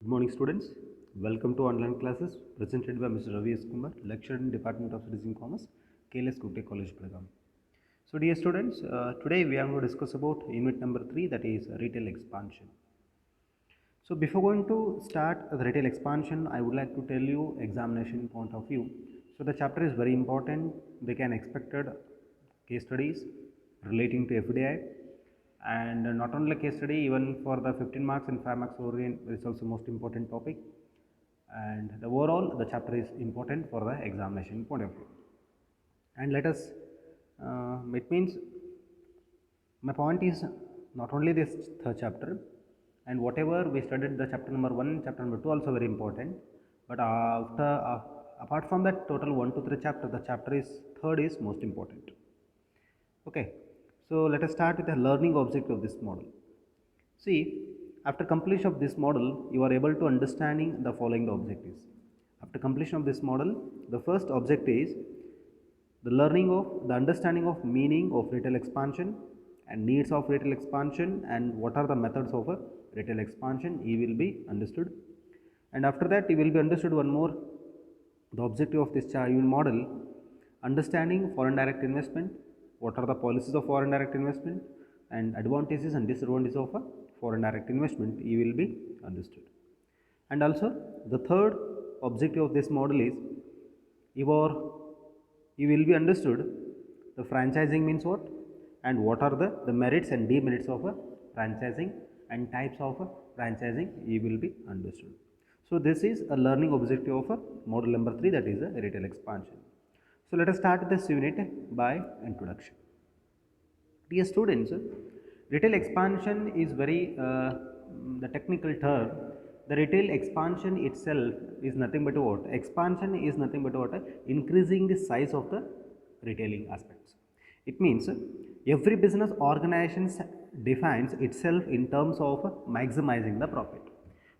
Good morning students. Welcome to online classes presented by Mr. Ravi S. Kumar, lecturer in Department of Citizen Commerce, KLS Gupta College, Belgaum. So dear students, today we are going to discuss about unit number 3, that is retail expansion. So before going to start the retail expansion, I would like to tell you examination point of view. So the chapter is very important. They can expected case studies relating to FDI, and not only case study, even for the 15 marks and 5 marks orient is also most important topic, and the overall the chapter is important for the examination point of view. And let us it means my point is not only this third chapter, and whatever we studied the chapter number 1, chapter number 2 also very important, but after apart from that total 1 to 3 chapter, the chapter is third is most important. Okay, so let us start with the learning objective of this model. See, after completion of this model, you are able to understanding the following the objectives. After completion of this model, the first objective is the learning of the understanding of meaning of retail expansion and needs of retail expansion, and what are the methods of a retail expansion you will be understood. And after that you will be understood one more, the objective of this unit model, understanding foreign direct investment, what are the policies of foreign direct investment, and advantages and disadvantages of a foreign direct investment you will be understood. And also the third objective of this model is you will be understood the franchising means what, and what are the merits and demerits of a franchising, and types of a franchising you will be understood. So this is a learning objective of a model number 3, that is a retail expansion. So let us start this unit by introduction. Dear students, retail expansion is very the technical term. The retail expansion itself is nothing but what? Expansion is nothing but what? Increasing the size of the retailing aspects. It means every business organization defines itself in terms of maximizing the profit.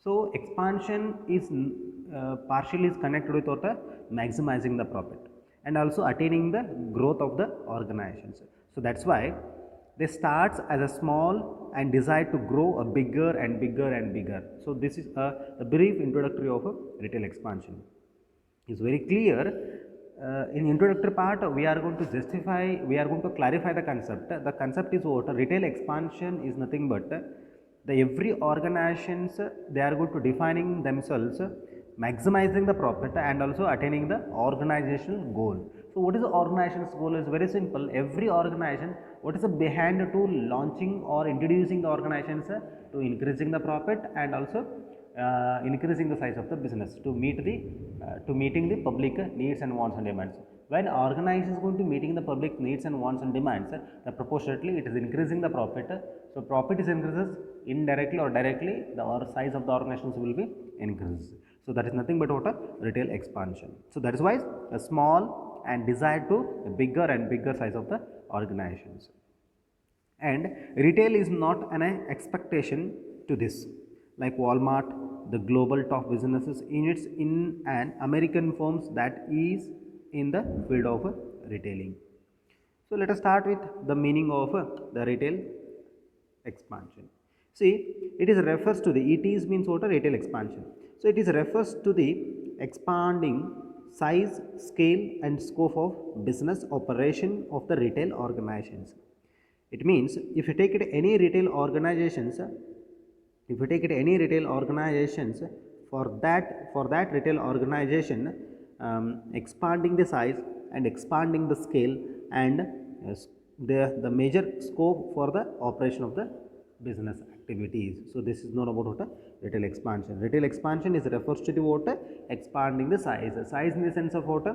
So expansion is partially is connected with what? Maximizing the profit, and also attaining the growth of the organizations. So that's why they starts as a small and decide to grow a bigger and bigger and bigger. So this is a brief introductory of a retail expansion. It's very clear. In introductory part we are going to clarify the concept. The concept is what? Retail expansion is nothing but the every organizations they are going to defining themselves maximizing the profit and also attaining the organizational goal. So what is the organization's goal? Is very simple. Every organization, what is the behind to launching or introducing the organizations to increasing the profit and also increasing the size of the business to meeting the public needs and wants and demands. When organization is going to meeting the public needs and wants and demands, proportionately it is increasing the profit. So profit is increases indirectly or directly, the size of the organizations will be increases. So that is nothing but what? A retail expansion. So that is why a small and desire to a bigger and bigger size of the organizations. And retail is not an expectation to this, like Walmart, the global top businesses units in an American firms that is in the field of retailing. So let us start with the meaning of the retail expansion. See, it is refers to the means what? A retail expansion. So it is refers to the expanding size, scale and scope of business operation of the retail organizations. It means if you take it any retail organizations, for that retail organization expanding the size and expanding the scale and the major scope for the operation of the business activities. So this is not about what? A retail expansion. Retail expansion is refers to the what? Expanding the size. Size in the sense of what?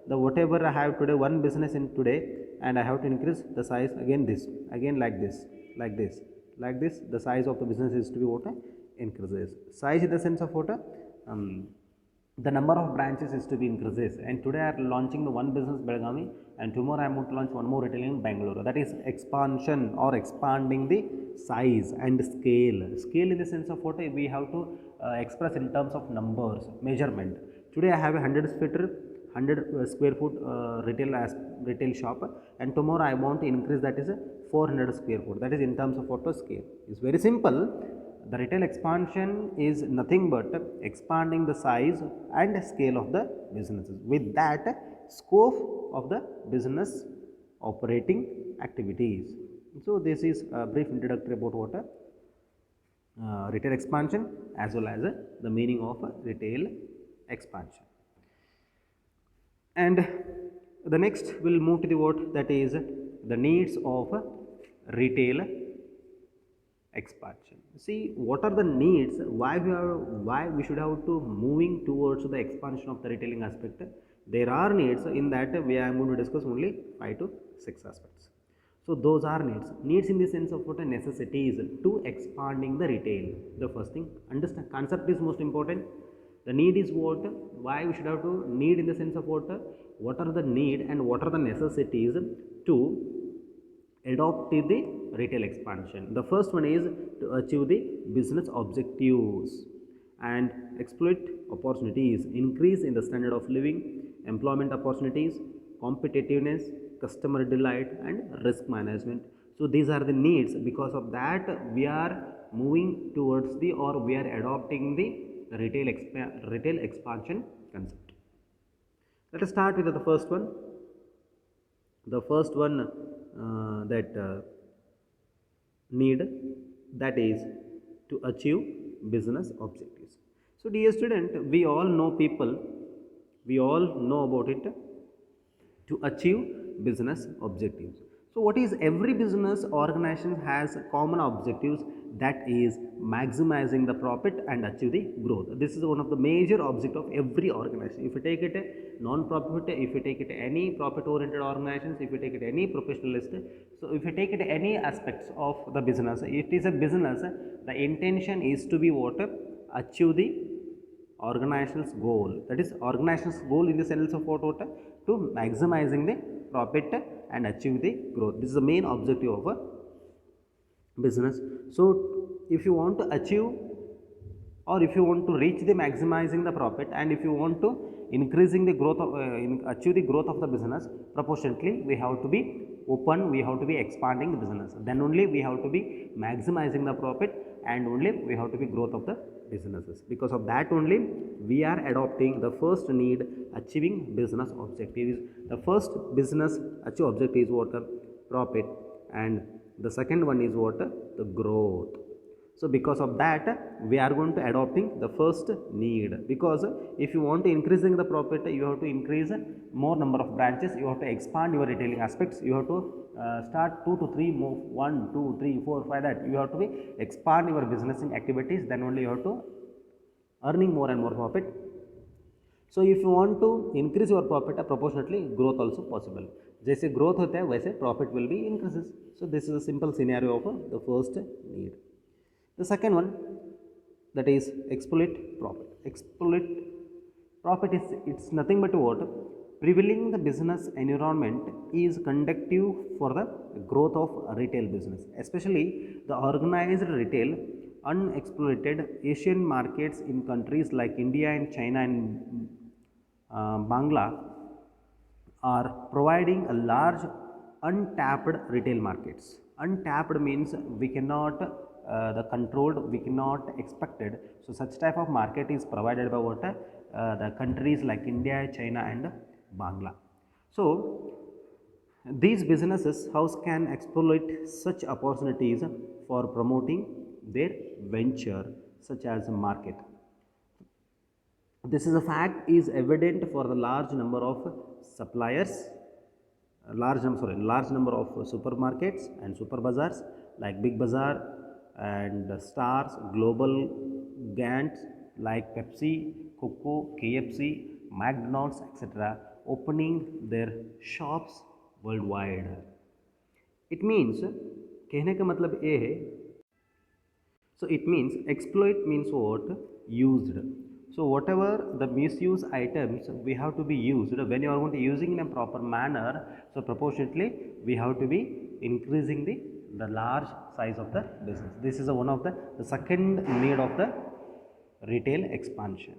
The whatever I have today, one business in today, and I have to increase the size again this, again like this, like this, like this. The size of the business is to be what? Increases. Size in the sense of what? The number of branches is to be increases, and today I am launching the one business Belgaum, and tomorrow I am going to launch one more retail in Bangalore. That is expansion or expanding the size and scale. Scale in the sense of what? We have to express in terms of numbers, measurement. Today I have a 100 square foot retail shop, and tomorrow I want to increase, that is 400 square foot. That is in terms of what? Scale. It's very simple. the retail expansion is nothing but expanding the size and scale of the businesses, with that scope of the business operating activities. So this is a brief introductory about what retail expansion as well as the meaning of retail expansion. And the next we'll move to the word that is the needs of retail expansion. See, what are the needs? Why we should have to moving towards the expansion of the retailing aspect? There are needs. In that way, I am going to discuss only 5 to 6 aspects. So those are needs. Needs in the sense of what a necessities to expanding the retail. The first thing, understand concept is most important. The need is what? Why we should have to need in the sense of what? What are the need and what are the necessities to adopt the retail expansion? The first one is to achieve the business objectives and exploit opportunities, increase in the standard of living, employment opportunities, competitiveness, customer delight and risk management. So these are the needs. Because of that we are moving towards the or we are adopting the retail expansion concept. Let us start with the first one. The first one need, that is to achieve business objectives. So dear student, we all know people, we all know about it, to achieve business objectives. So what is every business organization has common objectives, that is maximizing the profit and achieve the growth. This is one of the major object of every organization. If you take it a non-profit, if you take it any profit oriented organizations, if you take it any professionalist, so if you take it any aspects of the business, it is a business, the intention is to be what? Achieve the organization's goal. That is organization's goal in the sense of what? To maximizing the profit and achieve the growth. This is the main objective of a business. So if you want to achieve or if you want to reach the maximizing the profit and if you want to increasing the growth of achieve the growth of the business, proportionately we have to be open, we have to be expanding the business, then only we have to be maximizing the profit and only we have to be growth of the businesses. Because of that only we are adopting the first need, achieving business objectives. The first business achieve objective is what? Profit, and the second one is what? The growth. So because of that we are going to adopting the first need, because if you want to increasing the profit, you have to increase more number of branches, you have to expand your retailing aspects, you have to start 2 to 3 more, 1 2 3 4 5, that you have to be expand your business activities, then only you have to earning more and more profit. So if you want to increase your profit, proportionately growth also possible. जैसे growth होता है वैसे profit will be increases. So this is a simple scenario of the first need. The second one, that is exploit profit. Exploit profit is, it's nothing but what? Prevailing the business environment is conducive for the growth of retail business, especially the organized retail unexploited Asian markets in countries like India and China and Bangla are providing a large untapped retail markets. Untapped means we cannot the controlled, we cannot expected. So such type of market is provided by what? The countries like India, China and Bangla. So these businesses house can exploit such opportunities for promoting their venture such as market. This is a fact is evident for the large number of suppliers, large number of supermarkets and super bazaars like Big Bazaar and Stars, Global, Gant like Pepsi, Coco, KFC, McDonald's, etc. opening their shops worldwide. It means कहने का मतलब ये है, so it means exploit means what? Used. So whatever the misuse items we have to be used when you are going to using in a proper manner, so proportionately we have to be increasing the large size of the business. This is one of the second need of the retail expansion.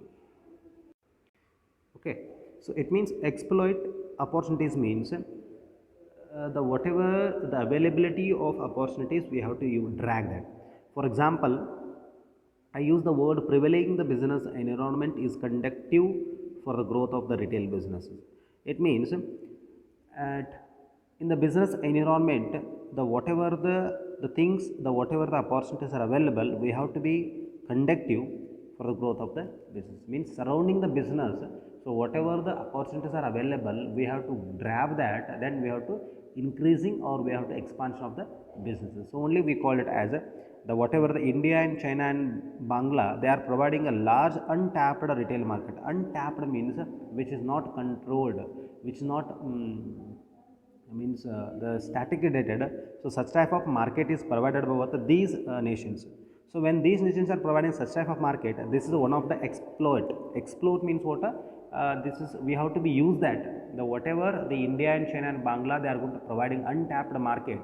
Okay, so it means exploit opportunities means the whatever the availability of opportunities we have to drag that. For example, I use the word prevailing the business environment is conducive for the growth of the retail businesses. It means at in the business environment, the whatever the things, the whatever the opportunities are available, we have to be conducive for the growth of the business. Means surrounding the business. So whatever the opportunities are available, we have to grab that. Then we have to increasing or we have to expansion of the businesses. So only we call it as a the whatever the India and China and Bangla, they are providing a large untapped retail market. Untapped means which is not controlled, which is not means the statically dated. So such type of market is provided by what these nations. So when these nations are providing such type of market, this is one of the exploit. Exploit means what? This is we have to be use that the whatever the India and China and Bangla they are going to providing untapped market.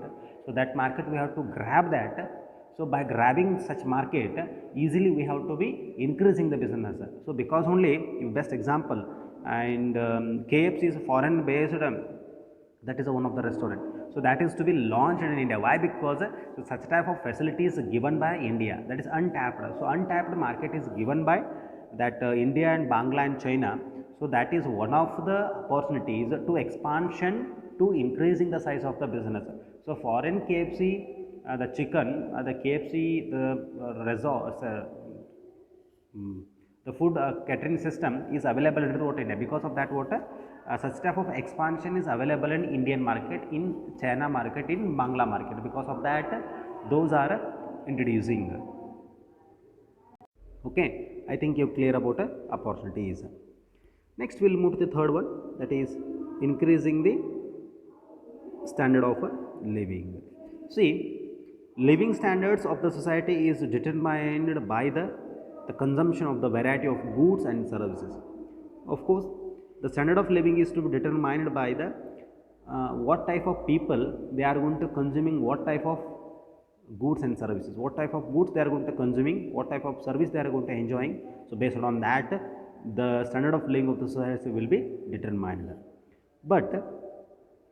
So that market we have to grab that. So by grabbing such market, easily we have to be increasing the business. So because only best example and KFC is foreign based. That is one of the restaurant. So that is to be launched in India. Why? Because such type of facilities given by India. That is untapped. So untapped market is given by that India and Bangla and China. So that is one of the opportunities to expansion to increasing the size of the business. So foreign KFC, the chicken, the KFC, the resorts, the food catering system is available in the India. Because of that, what such type of expansion is available in Indian market, in China market, in Bangla market. Because of that, those are introducing. Okay, I think you're clear about opportunities. Next, we'll move to the third one, that is increasing the standard of living. See, living standards of the society is determined by the consumption of the variety of goods and services. Of course, the standard of living is to be determined by the what type of people they are going to consuming, what type of goods and services, what type of goods they are going to consuming, what type of service they are going to enjoying. So based on that, the standard of living of the society will be determined. But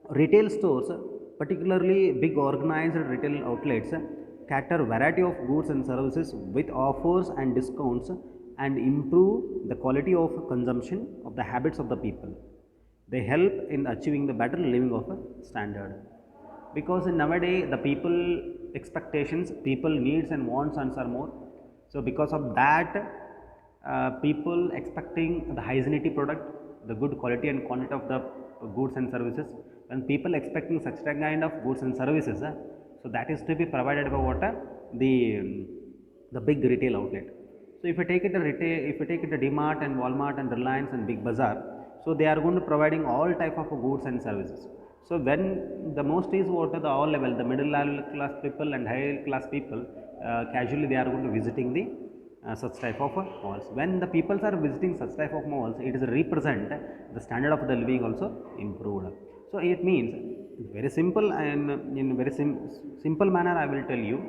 retail stores, particularly big organized retail outlets, cater variety of goods and services with offers and discounts and improve the quality of consumption of the habits of the people. They help in achieving the better living of a standard. Because in nowadays the people expectations, people needs and wants are more. So because of that, people expecting the hygienic product, the good quality and quantity of the goods and services. When people expecting such a kind of goods and services, so that is to be provided by what the big retail outlet. So if you take it a retail, if you take it a DMart and Walmart and Reliance and Big Bazaar, so they are going to providing all type of goods and services. So when the most is what the all level, the middle class people and high class people, casually they are going to visiting the such type of malls. When the people are visiting such type of malls, it is represent the standard of the living also improved. So it means very simple and in very simple manner I will tell you,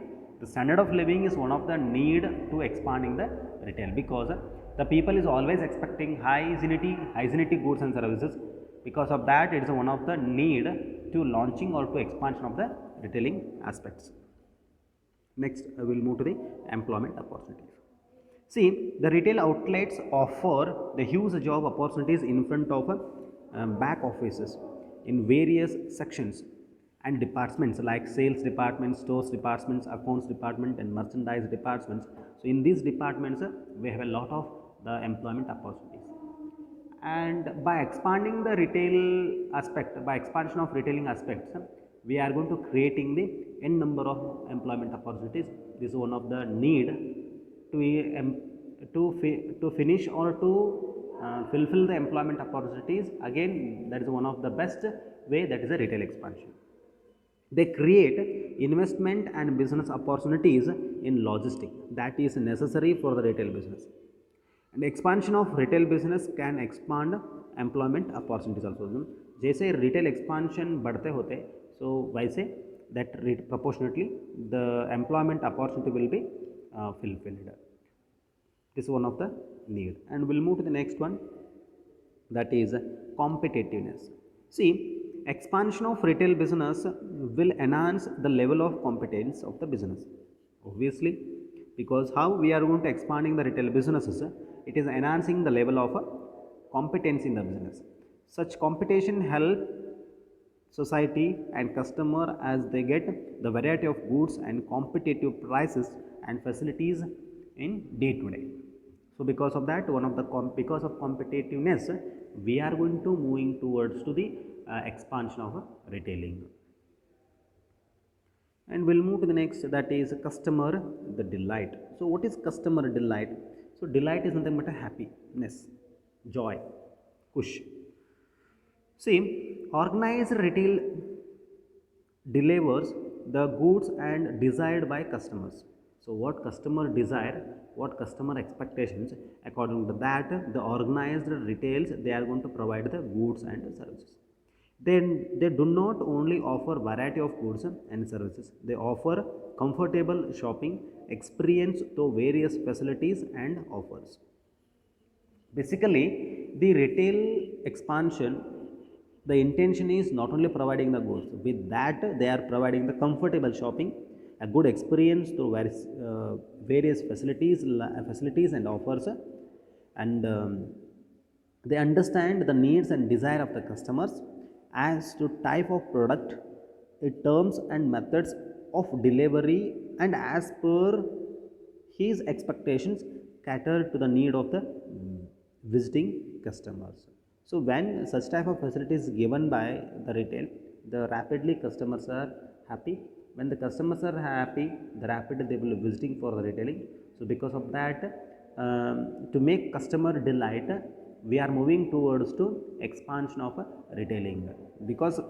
the standard of living is one of the need to expanding the retail, because the people is always expecting hygienic goods and services. Because of that, it is one of the need to launching or to expansion of the retailing aspects. Next, I will move to the employment opportunities. See, the retail outlets offer the huge job opportunities in front of back offices in various sections and departments like sales department, stores departments, accounts department and merchandise departments. So in these departments, we have a lot of the employment opportunities. And by expanding the retail aspect, by expansion of retailing aspects, we are going to creating the n number of employment opportunities. This is one of the need to finish or to fulfill the employment opportunities. Again, that is one of the best way, that is a retail expansion. They create investment and business opportunities in logistics that is necessary for the retail business. And expansion of retail business can expand employment opportunities also. जैसे retail expansion बढ़ते होते, so वैसे that proportionately the employment opportunity will be fulfilled. This is one of the need. And we'll move to the next one, that is competitiveness. See, expansion of retail business will enhance the level of competence of the business. Obviously, because how we are going to expanding the retail businesses, it is enhancing the level of competence in the business. Such competition help society and customer as they get the variety of goods and competitive prices and facilities in day to day. So because of that, one of the because of competitiveness, we are going to moving towards to the expansion of retailing. And we'll move to the next, that is customer the delight. So what is customer delight? So delight is nothing but a happiness, joy, kush. See, organized retail delivers the goods and desired by customers. So what customer desire, what customer expectations, according to that the organized retails, they are going to provide the goods and services. Then they do not only offer variety of goods and services, they offer comfortable shopping experience through various facilities and offers. Basically, the retail expansion, the intention is not only providing the goods, with that they are providing the comfortable shopping, a good experience through various facilities and offers, and they understand the needs and desire of the customers as to type of product, terms and methods of delivery, and as per his expectations cater to the need of the visiting customers. So when such type of facilities given by the retail, the rapidly customers are happy. When the customers are happy, the rapidly they will be visiting for the retailing. So because of that, to make customer delight, we are moving towards to expansion of retailing, because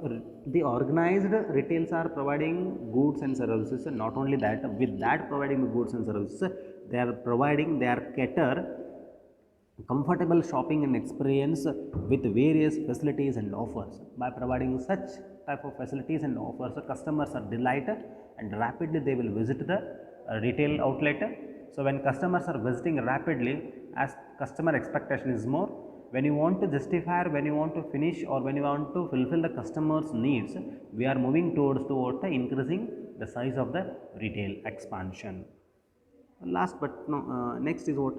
the organized retails are providing goods and services. And not only that, with that providing the goods and services, they are cater comfortable shopping and experience with various facilities and offers. By providing such type of facilities and offers, customers are delighted and rapidly they will visit the retail outlet. So when customers are visiting rapidly, as customer expectation is more, when you want to justify, when you want to finish, or when you want to fulfill the customer's needs, we are moving towards the increasing the size of the retail expansion. Last but no, next is what?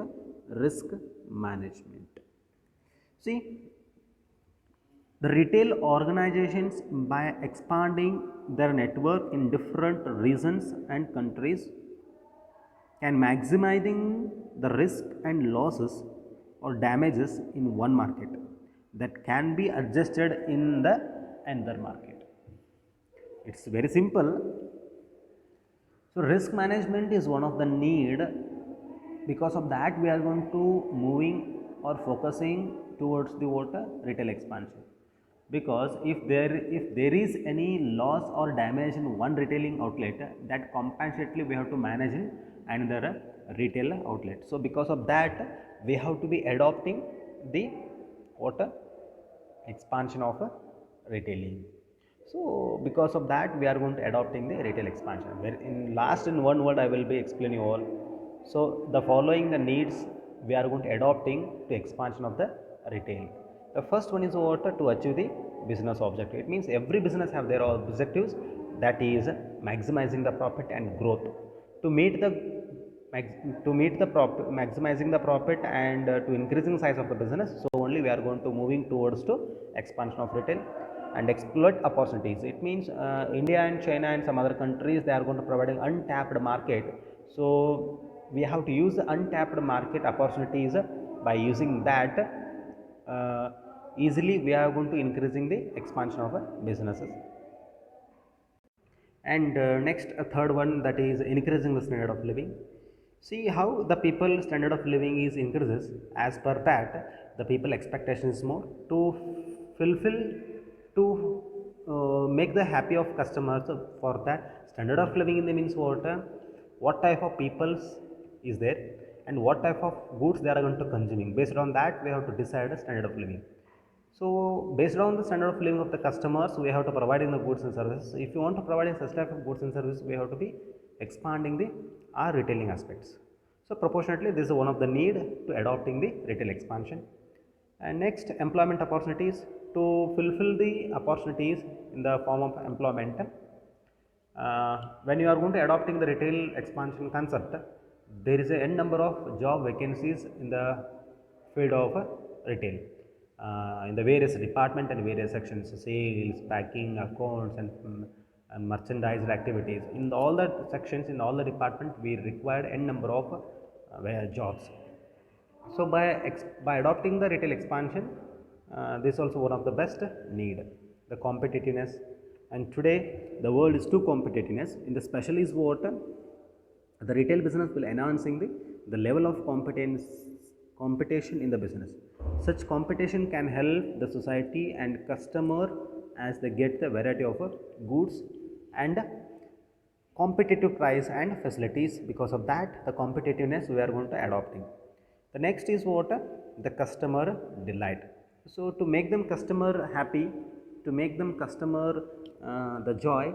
Risk management. See, the retail organizations, by expanding their network in different regions and countries, can maximizing the risk and losses or damages in one market that can be adjusted in the another market. It's very simple. So risk management is one of the need. Because of that, we are going to moving or focusing towards the retail expansion. Because if there is any loss or damage in one retailing outlet, that compensately we have to manage in another retail outlet. So because of that, we have to be adopting the expansion of retailing. So because of that, we are going to adopting the retail expansion. Where in one word I will be explaining all. So the following the needs we are going to adopting to expansion of the retail. The first one is what? To achieve the business objective. It means every business have their objectives, that is maximizing the profit and growth. To meet the profit, maximizing the profit, and to increasing size of the business, so only we are going to moving towards to expansion of retail and exploit opportunities. It means India and China and some other countries, they are going to providing untapped market. So we have to use the untapped market opportunities. By using that, easily we are going to increasing the expansion of businesses. And next, a third one, that is increasing the standard of living. See how the people standard of living is increases, as per that the people expectation is more to fulfill, to make the happy of customers. For that standard of living in the means what type of peoples is there and what type of goods they are going to consuming. Based on that, we have to decide a standard of living. So based on the standard of living of the customers, we have to providing the goods and services. If you want to provide such type of goods and services, we have to be expanding the our retailing aspects. So proportionately, this is one of the need to adopting the retail expansion. And next, employment opportunities. To fulfill the opportunities in the form of employment, when you are going to adopting the retail expansion concept, there is a n number of job vacancies in the field of retail, in the various department and various sections, sales, packing, accounts, and merchandise activities. In all the sections, in all the department, we required n number of jobs. So by adopting the retail expansion, this is also one of the best need, the competitiveness. And today the world is too competitiveness. In the specialist what the retail business will enhancing the level of competition in the business. Such competition can help the society and customer as they get the variety of goods and competitive price and facilities. Because of that, the competitiveness we are going to adopting. The next is what? The customer delight. So to make them customer happy, to make them customer the joy,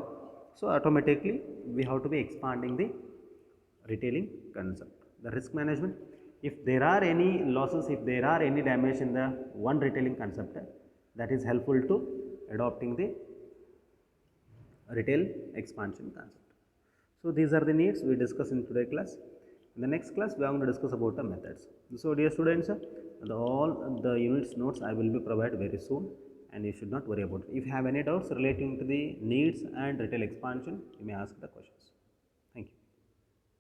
so automatically we have to be expanding the retailing concept. The risk management, if there are any losses, if there are any damage in the one retailing concept, that is helpful to adopting the retail expansion concept. So these are the needs we discuss in today's class. In the next class, we are going to discuss about the methods. So dear students, all the units notes I will be provided very soon, and you should not worry about it. If you have any doubts relating to the needs and retail expansion, you may ask the question.